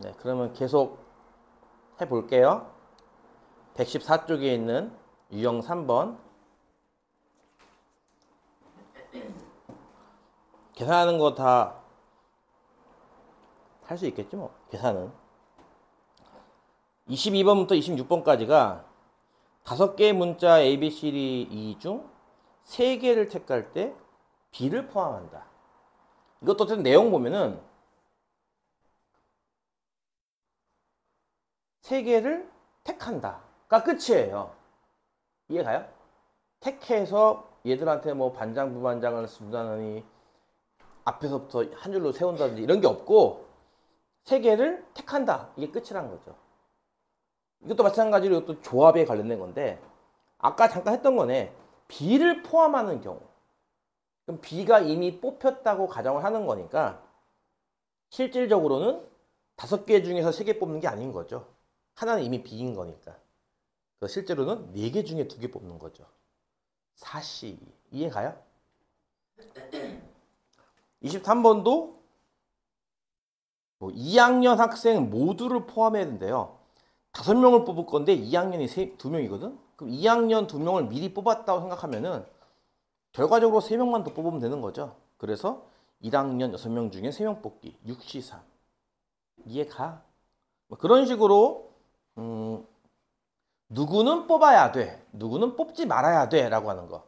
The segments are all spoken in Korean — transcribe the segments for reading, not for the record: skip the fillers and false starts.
네, 그러면 계속 해볼게요. 114쪽에 있는 유형 3번. 계산하는 거 다 할 수 있겠지 뭐. 계산은 22번부터 26번까지가 5개의 문자 A, B, C, D 중 3개를 택할 때 B를 포함한다. 이것도 어쨌든 내용 보면은 3개를 택한다가 끝이에요. 이해가요? 택해서 얘들한테 뭐 반장, 부반장을 준다느니 앞에서부터 한 줄로 세운다든지 이런 게 없고 3개를 택한다. 이게 끝이라는 거죠. 이것도 마찬가지로 이것도 조합에 관련된 건데 아까 잠깐 했던 거네. B를 포함하는 경우. 그럼 B가 이미 뽑혔다고 가정을 하는 거니까 실질적으로는 5개 중에서 3개 뽑는 게 아닌 거죠. 하나는 이미 B인 거니까. 그래서 실제로는 4개 중에 2개 뽑는 거죠. 사시. 이해가요? 23번도 뭐 2학년 학생 모두를 포함해야 된대요. 5명을 뽑을 건데 2학년이 2명이거든? 그럼 2학년 2명을 미리 뽑았다고 생각하면은 결과적으로 3명만 더 뽑으면 되는 거죠. 그래서 1학년 6명 중에 3명 뽑기. 6시3. 이해가? 뭐 그런 식으로 누구는 뽑아야 돼. 누구는 뽑지 말아야 돼. 라고 하는 거.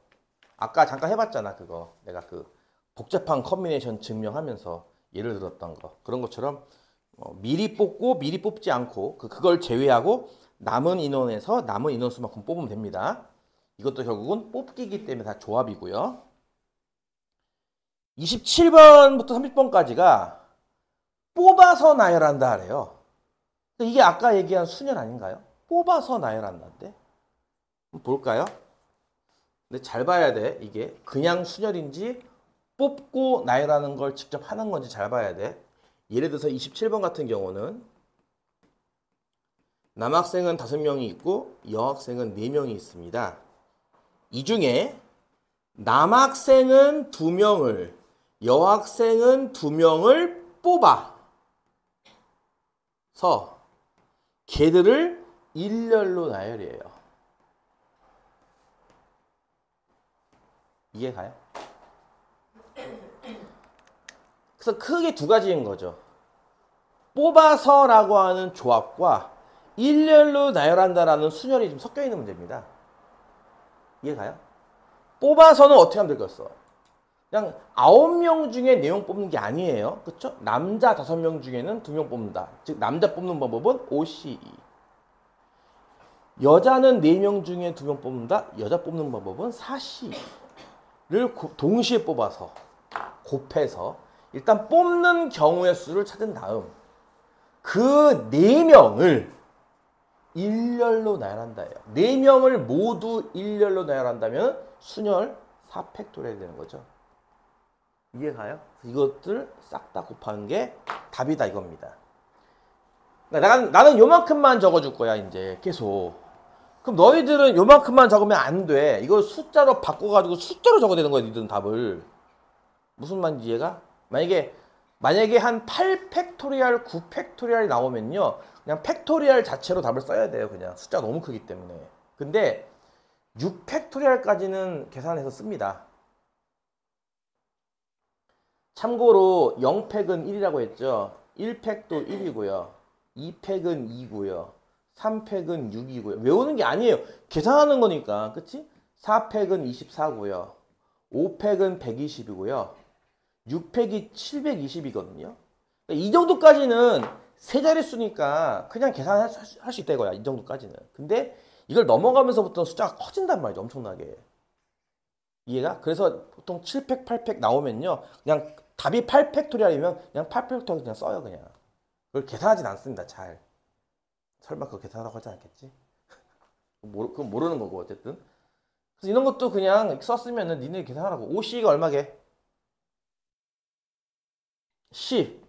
아까 잠깐 해봤잖아. 그거. 내가 그 복잡한 컨비네이션 증명하면서 예를 들었던 거. 그런 것처럼 미리 뽑고 미리 뽑지 않고 그걸 제외하고 남은 인원에서 남은 인원수만큼 뽑으면 됩니다. 이것도 결국은 뽑기이기 때문에 다 조합이고요. 27번부터 30번까지가 뽑아서 나열한다 하래요. 이게 아까 얘기한 순열 아닌가요? 뽑아서 나열한다인데. 한번 볼까요? 근데 잘 봐야 돼. 이게 그냥 순열인지 뽑고 나열하는 걸 직접 하는 건지 잘 봐야 돼. 예를 들어서 27번 같은 경우는 남학생은 5명이 있고 여학생은 4명이 있습니다. 이 중에 남학생은 2명을 여학생은 2명을 뽑아서 걔들을 일렬로 나열이에요. 이해가요? 그래서 크게 2가지인 거죠. 뽑아서라고 하는 조합과 일렬로 나열한다라는 순열이 좀 섞여 있는 문제입니다. 이해가요? 뽑아서는 어떻게 하면 되겠어? 그냥 9명 중에 4명 뽑는 게 아니에요. 그쵸? 남자 5명 중에는 2명 뽑는다. 즉 남자 뽑는 방법은 OCE. 여자는 4명 중에 2명 뽑는다. 여자 뽑는 방법은 4CE를 동시에 뽑아서 곱해서 일단 뽑는 경우의 수를 찾은 다음 그 4명을 일렬로 나열한다예요. 4명을 모두 일렬로 나열한다면 순열 4팩토리얼이 되는 거죠. 이해가요? 이것들 싹 다 곱하는 게 답이다 이겁니다. 나는 요만큼만 적어줄 거야 이제 계속. 그럼 너희들은 요만큼만 적으면 안 돼. 이걸 숫자로 바꿔가지고 숫자로 적어야 되는 거야 니들은 답을. 무슨 말인지 이해가? 만약에 한 8팩토리얼, 9팩토리얼이 나오면요. 그냥 팩토리얼 자체로 답을 써야 돼요. 그냥 숫자가 너무 크기 때문에. 근데 6팩토리얼까지는 계산해서 씁니다. 참고로 0팩은 1이라고 했죠. 1팩도 1이고요. 2팩은 2고요. 3팩은 6이고요. 외우는 게 아니에요. 계산하는 거니까. 그치? 4팩은 24고요. 5팩은 120이고요. 6팩이 720이거든요. 이 정도까지는 세 자릿수니까 그냥 계산할 수 있다 이거야. 이 정도까지는. 근데 이걸 넘어가면서부터 숫자가 커진단 말이죠. 엄청나게. 이해가? 그래서 보통 7팩, 8팩 나오면요. 그냥 답이 8팩토리얼이면 그냥 8팩토리얼 그냥 써요. 그냥. 그걸 계산하진 않습니다. 잘. 설마 그거 계산하라고 하지 않겠지? 그건 모르는 거고 어쨌든. 그래서 이런 것도 그냥 썼으면은 니네 계산하라고. 5C가 얼마게? 10.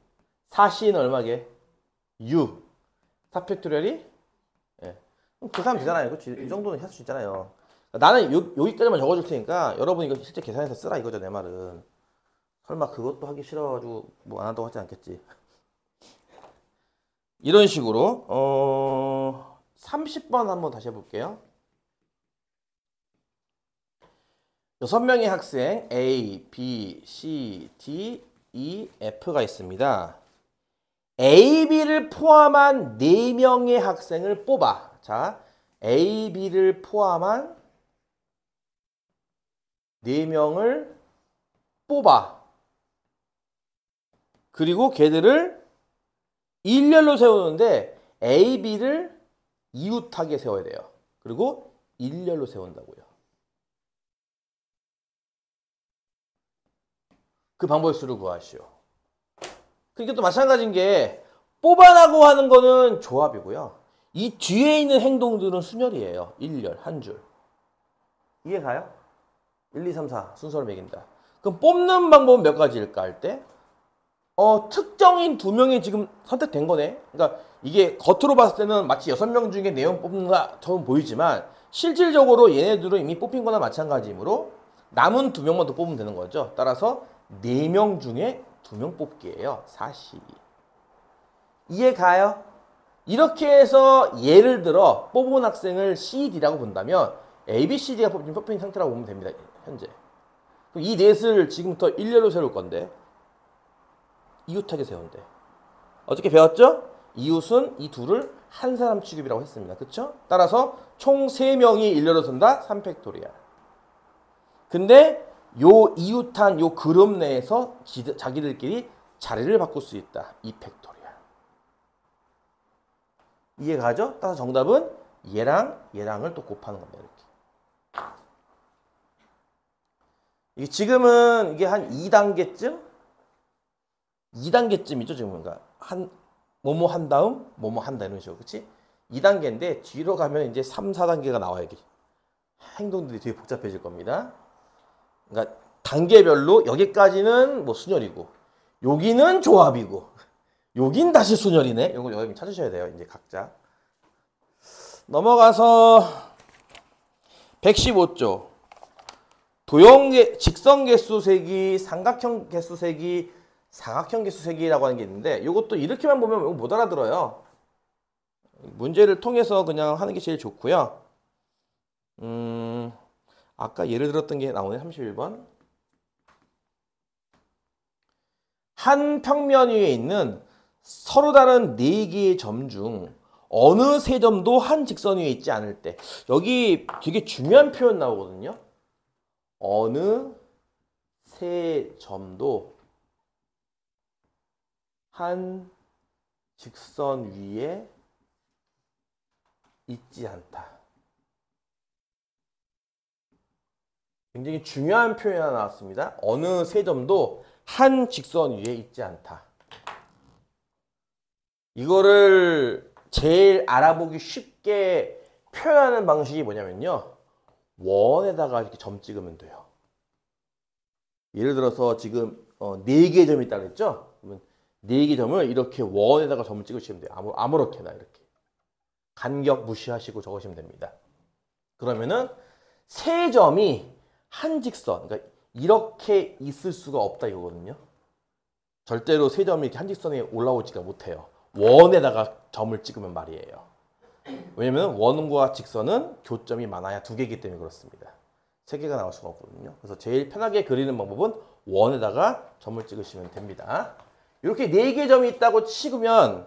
4C는 얼마게? 6. 4팩토리얼이? 예. 계산하면 되잖아요. 그렇지? 이 정도는 할 수 있잖아요. 나는 여기까지만 적어줄 테니까 여러분 이거 실제 계산해서 쓰라 이거죠. 내 말은. 설마 그것도 하기 싫어가지고 뭐 안 한다고 하지 않겠지. 이런 식으로 30번 한번 다시 해볼게요. 6명의 학생 A, B, C, D, E, F가 있습니다. A, B를 포함한 4명의 학생을 뽑아. 자, A, B를 포함한 4명을 뽑아. 그리고 걔들을 일렬로 세우는데 A, B를 이웃하게 세워야 돼요. 그리고 일렬로 세운다고요. 그 방법의 수를 구하시오. 그러니까 또 마찬가지인 게 뽑아라고 하는 거는 조합이고요. 이 뒤에 있는 행동들은 순열이에요. 일렬, 한 줄. 이해 가요? 1, 2, 3, 4 순서를 매긴다. 그럼 뽑는 방법은 몇 가지일까 할 때? 특정인 2명이 지금 선택된 거네. 그러니까 이게 겉으로 봤을 때는 마치 6명 중에 4명 뽑는다처럼 보이지만 실질적으로 얘네들은 이미 뽑힌 거나 마찬가지이므로 남은 2명만 더 뽑으면 되는 거죠. 따라서 4명 중에 2명 뽑기예요. 42. 이해 가요? 이렇게 해서 예를 들어 뽑은 학생을 CD라고 본다면 A, B, C, D가 뽑힌 상태라고 보면 됩니다. 현재. 그럼 이 넷을 지금부터 일렬로 세울 건데 이웃하게 세운대. 어떻게 배웠죠? 이웃은 이 둘을 한 사람 취급이라고 했습니다. 그쵸? 따라서 총 3명이 일렬로 선다. 3팩토리얼. 근데 요 이웃한 요 그룹 내에서 자기들끼리 자리를 바꿀 수 있다. 2팩토리얼. 이해가죠? 따라서 정답은 얘랑을 또 곱하는 겁니다. 이렇게. 이게 지금은 이게 한 2단계쯤이죠, 지금. 그러니까 뭐뭐 한 다음, 뭐뭐 한다 이런 식으로. 그치? 2단계인데 뒤로 가면 이제 3, 4단계가 나와요. 이게. 행동들이 되게 복잡해질 겁니다. 그러니까 단계별로 여기까지는 뭐 순열이고 여기는 조합이고 여긴 다시 순열이네. 이걸 여러분 찾으셔야 돼요. 이제 각자. 넘어가서 115조. 직선 개수 세기, 삼각형 개수 세기, 사각형 개수 세기라고 하는 게 있는데 이것도 이렇게만 보면 이거 못 알아들어요. 문제를 통해서 그냥 하는 게 제일 좋고요. 아까 예를 들었던 게 나오네. 31번. 한 평면 위에 있는 서로 다른 4개의 점 중 어느 세 점도 한 직선 위에 있지 않을 때. 여기 되게 중요한 표현 나오거든요. 어느 세 점도 한 직선 위에 있지 않다. 굉장히 중요한 표현이 하나 나왔습니다. 어느 세 점도 한 직선 위에 있지 않다. 이거를 제일 알아보기 쉽게 표현하는 방식이 뭐냐면요. 원에다가 이렇게 점 찍으면 돼요. 예를 들어서 지금 4개의 점이 있다고 했죠? 그러면 4개의 점을 이렇게 원에다가 점을 찍으시면 돼요. 아무렇게나 이렇게. 간격 무시하시고 적으시면 됩니다. 그러면은 세 점이 한 직선, 그러니까 이렇게 있을 수가 없다 이거거든요. 절대로 세 점이 이렇게 한 직선에 올라오지가 못해요. 원에다가 점을 찍으면 말이에요. 왜냐면 원과 직선은 교점이 많아야 2개이기 때문에 그렇습니다. 3개가 나올 수가 없거든요. 그래서 제일 편하게 그리는 방법은 원에다가 점을 찍으시면 됩니다. 이렇게 4개의 점이 있다고 치면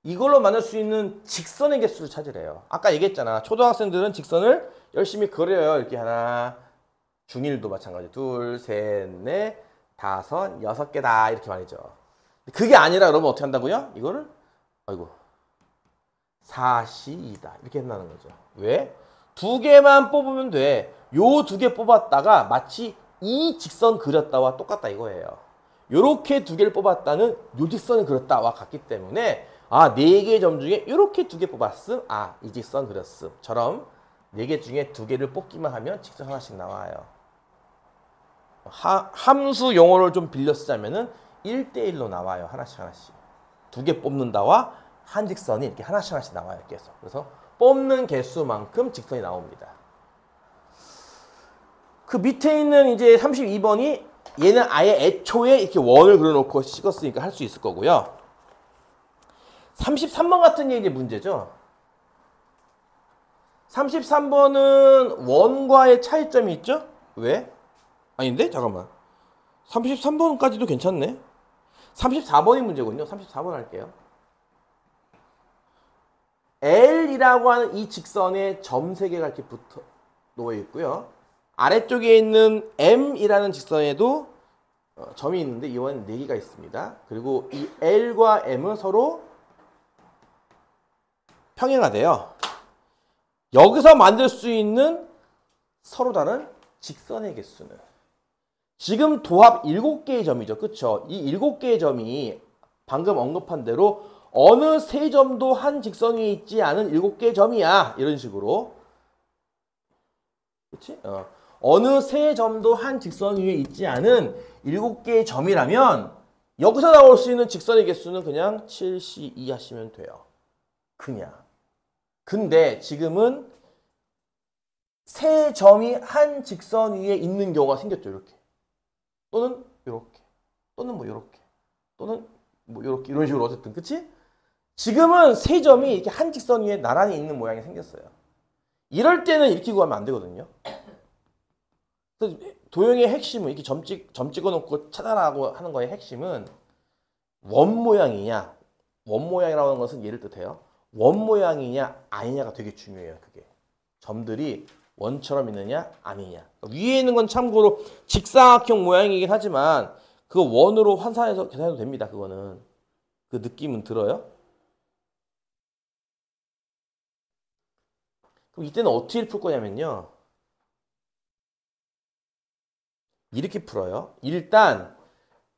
이걸로 만들 수 있는 직선의 개수를 찾으래요. 아까 얘기했잖아. 초등학생들은 직선을 열심히 그려요. 이렇게 하나, 중1도 마찬가지. 2, 3, 4, 5, 6개다. 이렇게 말이죠. 그게 아니라 그러면 어떻게 한다고요? 이거를 아이고 4C2다. 이렇게 한다는 거죠. 왜? 2개만 뽑으면 돼. 요 2개 뽑았다가 마치 이 직선 그렸다와 똑같다 이거예요. 요렇게 2개를 뽑았다는 요 직선을 그렸다와 같기 때문에 4개의 점 중에 요렇게 2개 뽑았음. 이 직선 그렸음. 처럼 4개 중에 2개를 뽑기만 하면 직선 하나씩 나와요. 함수 용어를 좀 빌려 쓰자면은 1대1로 나와요. 하나씩. 2개 뽑는다와 한 직선이 이렇게 하나씩 나와요. 계속. 그래서 뽑는 개수만큼 직선이 나옵니다. 그 밑에 있는 이제 32번이 얘는 아예 애초에 이렇게 원을 그려놓고 찍었으니까 할 수 있을 거고요. 33번 같은 게 이제 문제죠. 33번은 원과의 차이점이 있죠? 왜? 아닌데? 잠깐만. 33번까지도 괜찮네. 34번이 문제군요. 34번 할게요. L이라고 하는 이 직선에 점 3개가 이렇게 붙어 놓여 있고요. 아래쪽에 있는 M이라는 직선에도 점이 있는데 이번엔 4개가 있습니다. 그리고 이 L과 M은 서로 평행하대요. 여기서 만들 수 있는 서로 다른 직선의 개수는 지금 도합 7개의 점이죠. 그쵸? 이 7개의 점이 방금 언급한 대로 어느 세 점도 한 직선 위에 있지 않은 7개의 점이야. 이런 식으로. 그치? 어느 세 점도 한 직선 위에 있지 않은 7개의 점이라면 여기서 나올 수 있는 직선의 개수는 그냥 7C2 하시면 돼요. 그냥. 근데 지금은 세 점이 한 직선 위에 있는 경우가 생겼죠. 이렇게. 또는 이렇게. 또는 뭐 이렇게. 또는 뭐 이렇게. 이런 식으로 어쨌든. 그치? 지금은 세 점이 이렇게 한 직선 위에 나란히 있는 모양이 생겼어요. 이럴 때는 이렇게 구하면 안 되거든요. 그래서 도형의 핵심은 이렇게 점 찍어놓고 찾아라고 하는 거의 핵심은 원 모양이냐. 원 모양이라고 하는 것은 얘를 뜻해요. 원 모양이냐 아니냐가 되게 중요해요. 그게 점들이 원처럼 있느냐 아니냐. 위에 있는 건 참고로 직사각형 모양이긴 하지만 그거 원으로 환산해서 계산해도 됩니다. 그거는 그 느낌은 들어요. 그럼 이때는 어떻게 풀 거냐면요. 이렇게 풀어요. 일단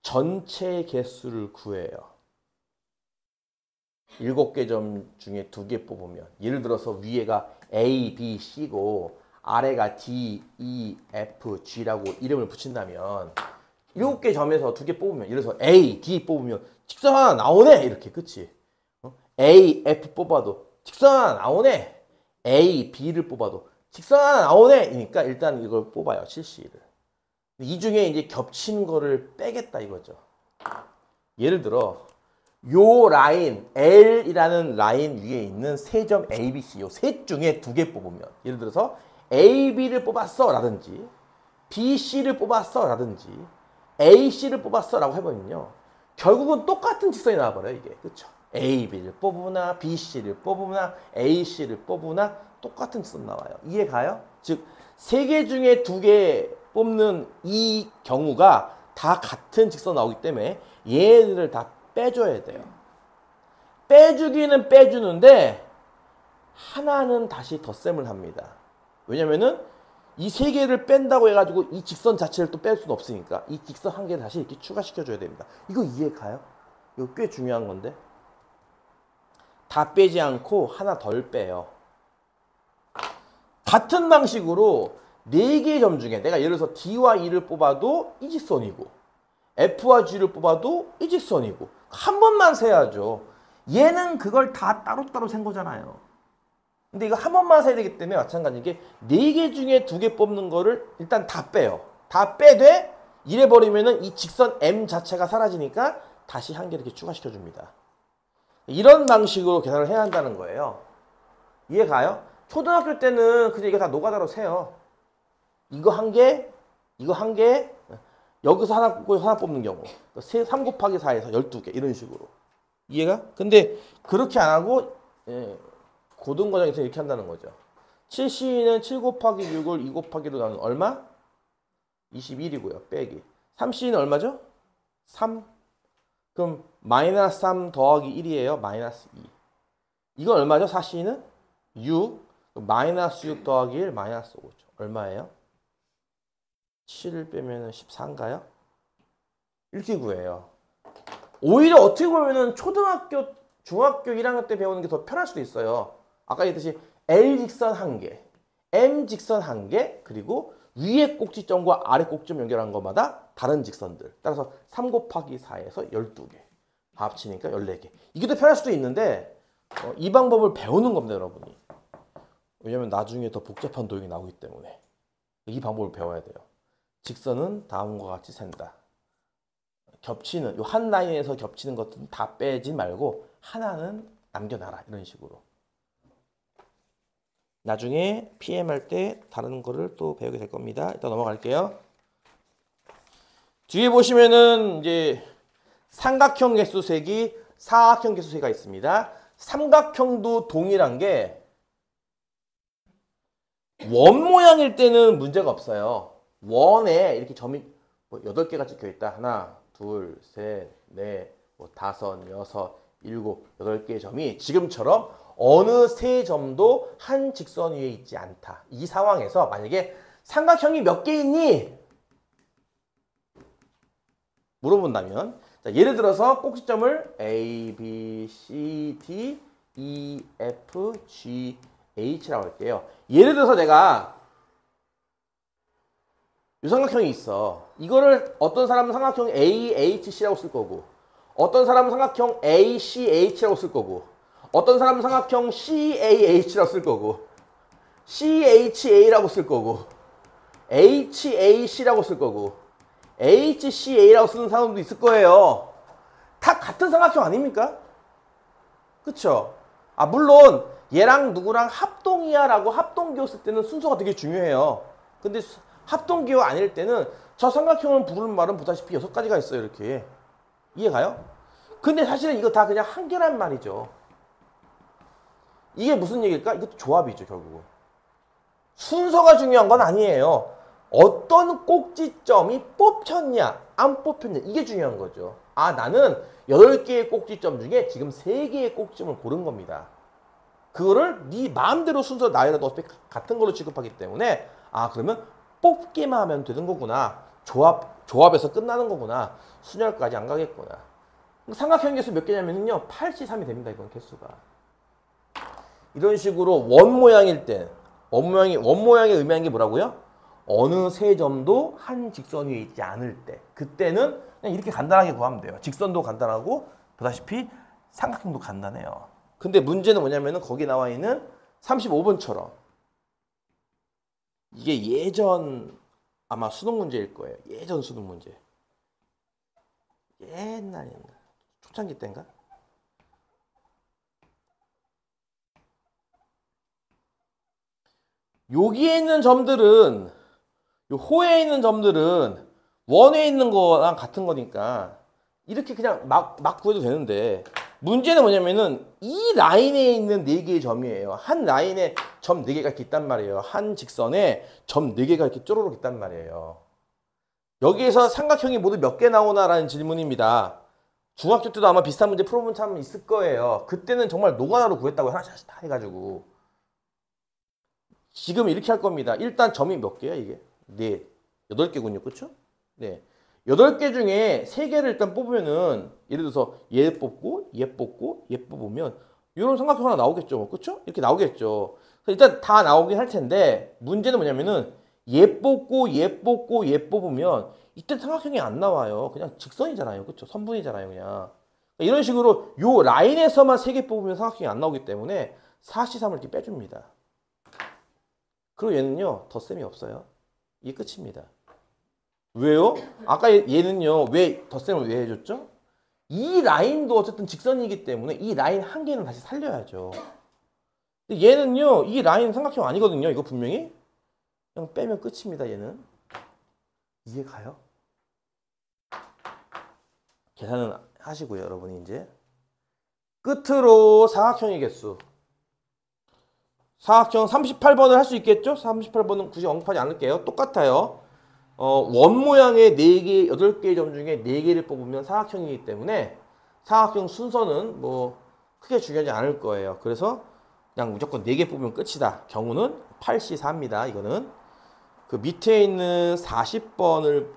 전체 개수를 구해요. 7개 점 중에 2개 뽑으면 예를 들어서 위에가 A, B, C고 아래가 D, E, F, G라고 이름을 붙인다면 7개 점에서 2개 뽑으면 예를 들어서 A, D 뽑으면 직선 하나 나오네 이렇게. 그치? A, F 뽑아도 직선 하나 나오네. A, B를 뽑아도 직선 하나 나오네 이니까 일단 이걸 뽑아요. 7C를. 이 중에 이제 겹친 거를 빼겠다 이거죠. 예를 들어 요 라인 L이라는 라인 위에 있는 세 점 A, B, C 요 셋 중에 2개 뽑으면 예를 들어서 A, B를 뽑았어 라든지 B, C를 뽑았어 라든지 A, C를 뽑았어 라고 해보면요. 결국은 똑같은 직선이 나와버려요 이게. 그쵸? A, B를 뽑으나 B, C를 뽑으나 A, C를 뽑으나 똑같은 직선 나와요. 이해 가요? 즉 3개 중에 2개 뽑는 이 경우가 다 같은 직선 나오기 때문에 얘들을 다 빼줘야 돼요. 빼주기는 빼주는데 하나는 다시 덧셈을 합니다. 왜냐면은 이 3개를 뺀다고 해가지고 이 직선 자체를 또 뺄 수는 없으니까 이 직선 한 개를 다시 이렇게 추가시켜줘야 됩니다. 이거 이해 가요? 이거 꽤 중요한 건데 다 빼지 않고 하나 덜 빼요. 같은 방식으로 4개의 점 중에 내가 예를 들어서 D와 E를 뽑아도 이 직선이고 F와 G를 뽑아도 이 직선이고 한 번만 세야죠. 얘는 그걸 다 따로따로 센 거잖아요. 근데 이거 한 번만 세야 되기 때문에 마찬가지게 4개 중에 2개 뽑는 거를 일단 다 빼요. 다 빼되 이래버리면은 이 직선 M 자체가 사라지니까 다시 한 개 이렇게 추가시켜 줍니다. 이런 방식으로 계산을 해야 한다는 거예요. 이해 가요? 초등학교 때는 그냥 이거 다 노가다로 세요. 이거 한 개, 이거 한 개, 여기서 하나 뽑고 하나 뽑는 경우 3 곱하기 4에서 12개 이런 식으로. 이해가? 근데 그렇게 안 하고 고등과정에서 이렇게 한다는 거죠. 7C는 7 곱하기 6을 2 곱하기로 나누는 얼마? 21이고요. 빼기. 3C는 얼마죠? 3. 그럼 마이너스 3 더하기 1이에요. 마이너스 2. 이건 얼마죠? 4C는? 6. 마이너스 6 더하기 1 마이너스 5죠. 얼마예요? 7을 빼면 14인가요? 이렇게 구해요. 오히려 어떻게 보면은 초등학교, 중학교 1학년 때 배우는 게 더 편할 수도 있어요. 아까 얘기했듯이 L 직선 1개, M 직선 1개, 그리고 위에 꼭지점과 아래 꼭지점 연결한 것마다 다른 직선들. 따라서 3 곱하기 4에서 12개. 합치니까 14개. 이게 더 편할 수도 있는데 이 방법을 배우는 겁니다, 여러분이. 왜냐면 나중에 더 복잡한 도형이 나오기 때문에 이 방법을 배워야 돼요. 직선은 다음과 같이 센다. 겹치는 요 한 라인에서 겹치는 것들은 다 빼지 말고 하나는 남겨놔라. 이런 식으로. 나중에 PM 할 때 다른 거를 또 배우게 될 겁니다. 일단 넘어갈게요. 뒤에 보시면은 이제 삼각형 개수색이 사각형 개수색이 있습니다. 삼각형도 동일한 게 원 모양일 때는 문제가 없어요. 원에 이렇게 점이 뭐 8개가 찍혀 있다. 하나, 둘, 셋, 넷, 뭐 5, 6, 7, 8개의 점이 지금처럼 어느 세 점도 한 직선 위에 있지 않다. 이 상황에서 만약에 삼각형이 몇 개 있니? 물어본다면 자, 예를 들어서 꼭지점을 A, B, C, D, E, F, G, H라고 할게요. 예를 들어서 내가 이 삼각형이 있어. 이거를 어떤 사람은 삼각형 AHC라고 쓸 거고 어떤 사람은 삼각형 ACH라고 쓸 거고 어떤 사람은 삼각형 CAH라고 쓸 거고 CHA라고 쓸 거고 HAC라고 쓸 거고 HCA라고 쓰는 사람도 있을 거예요. 다 같은 삼각형 아닙니까? 그쵸? 아 물론 얘랑 누구랑 합동이야 라고 합동기호 쓸 때는 순서가 되게 중요해요. 근데 합동기호 아닐 때는 저 삼각형을 부르는 말은 보다시피 6가지가 있어요. 이렇게. 이해가요? 근데 사실은 이거 다 그냥 한 개란 말이죠. 이게 무슨 얘기일까? 이것도 조합이죠. 결국은. 순서가 중요한 건 아니에요. 어떤 꼭지점이 뽑혔냐 안 뽑혔냐 이게 중요한 거죠. 아 나는 8개의 꼭지점 중에 지금 3개의 꼭지점을 고른 겁니다. 그거를 네 마음대로 순서 나열해도 어차피 같은 걸로 취급하기 때문에 아 그러면 뽑기만 하면 되는 거구나. 조합에서 끝나는 거구나. 순열까지 안 가겠구나. 삼각형 개수 몇 개냐면요 83이 됩니다. 이건 개수가. 이런 식으로 원 모양일 때 원 모양이 의미하는 게 뭐라고요? 어느 세 점도 한 직선 위에 있지 않을 때 그때는 그냥 이렇게 간단하게 구하면 돼요. 직선도 간단하고 보다시피 삼각형도 간단해요. 근데 문제는 뭐냐면은 거기 나와 있는 35번처럼 이게 예전 아마 수능 문제일 거예요. 예전 수능 문제. 옛날 초창기 때인가? 여기에 있는 점들은 요 호에 있는 점들은 원에 있는 거랑 같은 거니까 이렇게 그냥 막 구해도 되는데 문제는 뭐냐면은 이 라인에 있는 4개의 점이에요. 한 라인에 점 4개가 이렇게 있단 말이에요. 한 직선에 점 4개가 이렇게 쪼르륵 있단 말이에요. 여기에서 삼각형이 모두 몇 개 나오나라는 질문입니다. 중학교 때도 아마 비슷한 문제 풀어본 사람 있을 거예요. 그때는 정말 노가다로 구했다고 하나씩 다 해가지고 지금 이렇게 할 겁니다. 일단 점이 몇 개야 이게? 네, 8개군요. 그쵸? 네. 8개 중에 3개를 일단 뽑으면은 예를 들어서 얘 뽑고 얘 뽑고 얘 뽑으면 이런 삼각형 하나 나오겠죠. 그쵸? 이렇게 나오겠죠. 일단 다 나오긴 할 텐데 문제는 뭐냐면은 얘 뽑고 얘 뽑고 얘 뽑으면 이때 삼각형이 안 나와요. 그냥 직선이잖아요. 그쵸? 선분이잖아요. 그냥. 이런 식으로 요 라인에서만 3개 뽑으면 삼각형이 안 나오기 때문에 4C3을 이렇게 빼줍니다. 그리고 얘는요. 덧셈이 없어요. 이게 끝입니다. 왜요? 아까 얘는요. 왜 덧셈을 왜 해줬죠? 이 라인도 어쨌든 직선이기 때문에 이 라인 한 개는 다시 살려야죠. 근데 얘는요. 이 라인 삼각형 아니거든요. 이거 분명히. 그냥 빼면 끝입니다. 얘는. 이해 가요? 계산은 하시고요. 여러분이 이제. 끝으로 사각형의 개수. 사각형 38번을 할 수 있겠죠? 38번은 굳이 언급하지 않을게요. 똑같아요. 원 모양의 4개, 8개의 점 중에 4개를 뽑으면 사각형이기 때문에 사각형 순서는 뭐 크게 중요하지 않을 거예요. 그래서 그냥 무조건 4개 뽑으면 끝이다. 경우는 8C4입니다. 이거는. 그 밑에 있는 40번을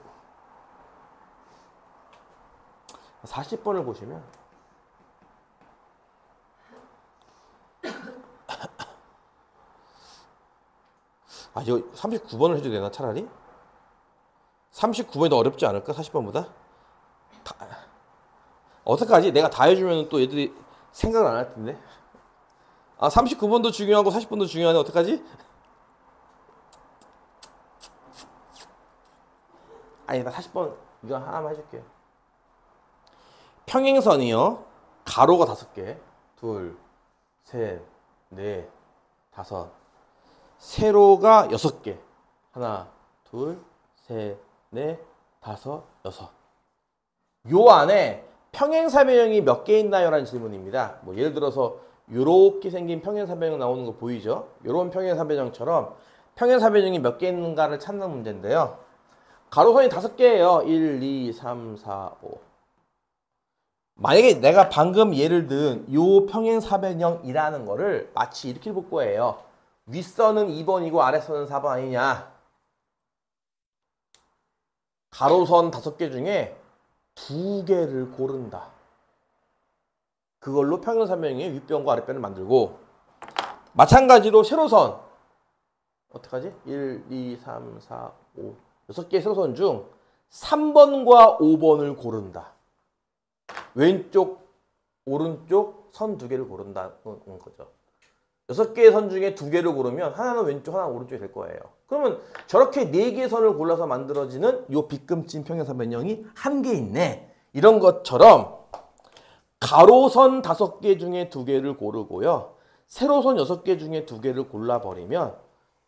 보시면 아, 이거 39번을 해도 되나, 차라리? 39번이 더 어렵지 않을까, 40번보다? 어떡하지? 내가 다 해주면 또 애들이 생각을 안 할 텐데. 아, 39번도 중요하고 40번도 중요하네, 어떡하지? 아니, 나 40번 이거 하나만 해줄게요. 평행선이요. 가로가 5개. 둘, 셋, 넷, 다섯. 세로가 6개. 하나, 둘, 셋, 넷, 다섯, 여섯. 요 안에 평행사변형이 몇 개 있나요? 라는 질문입니다. 뭐 예를 들어서 요렇게 생긴 평행사변형 나오는 거 보이죠? 요런 평행사변형처럼 평행사변형이 몇 개 있는가를 찾는 문제인데요. 가로선이 5개예요. 1, 2, 3, 4, 5. 만약에 내가 방금 예를 든 요 평행사변형이라는 거를 마치 이렇게 볼 거예요. 윗선은 2번이고 아랫선은 4번 아니냐. 가로선 5개 중에 2개를 고른다. 그걸로 평행사변형의 윗변과 아랫변을 만들고, 마찬가지로 세로선 어떡하지? 1, 2, 3, 4, 5 6개의 세로선 중 3번과 5번을 고른다. 왼쪽, 오른쪽 선 2개를 고른다는 거죠. 6개의 선 중에 2개를 고르면 하나는 왼쪽, 하나는 오른쪽이 될 거예요. 그러면 저렇게 4개의 선을 골라서 만들어지는 이 빗금진 평행사변형이 1개 있네. 이런 것처럼 가로선 5개 중에 2개를 고르고요. 세로선 6개 중에 2개를 골라버리면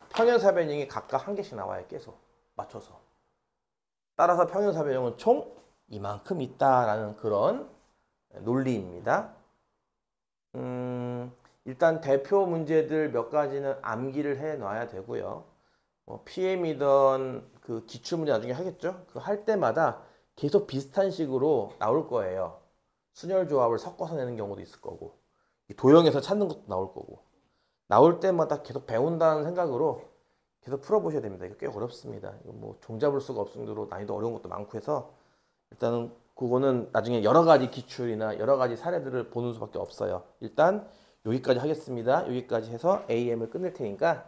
평행사변형이 각각 1개씩 나와요. 계속 맞춰서. 따라서 평행사변형은 총 이만큼 있다라는 그런 논리입니다. 일단 대표 문제들 몇 가지는 암기를 해 놔야 되고요. PM이던 그 기출문제 나중에 하겠죠? 그 할 때마다 계속 비슷한 식으로 나올 거예요. 순열 조합을 섞어서 내는 경우도 있을 거고, 도형에서 찾는 것도 나올 거고, 나올 때마다 계속 배운다는 생각으로 계속 풀어보셔야 됩니다. 이거 꽤 어렵습니다. 이거 뭐 종잡을 수가 없을 정도로 난이도 어려운 것도 많고 해서 일단은 그거는 나중에 여러 가지 기출이나 여러 가지 사례들을 보는 수밖에 없어요. 일단 여기까지 하겠습니다. 여기까지 해서 AM을 끝낼 테니까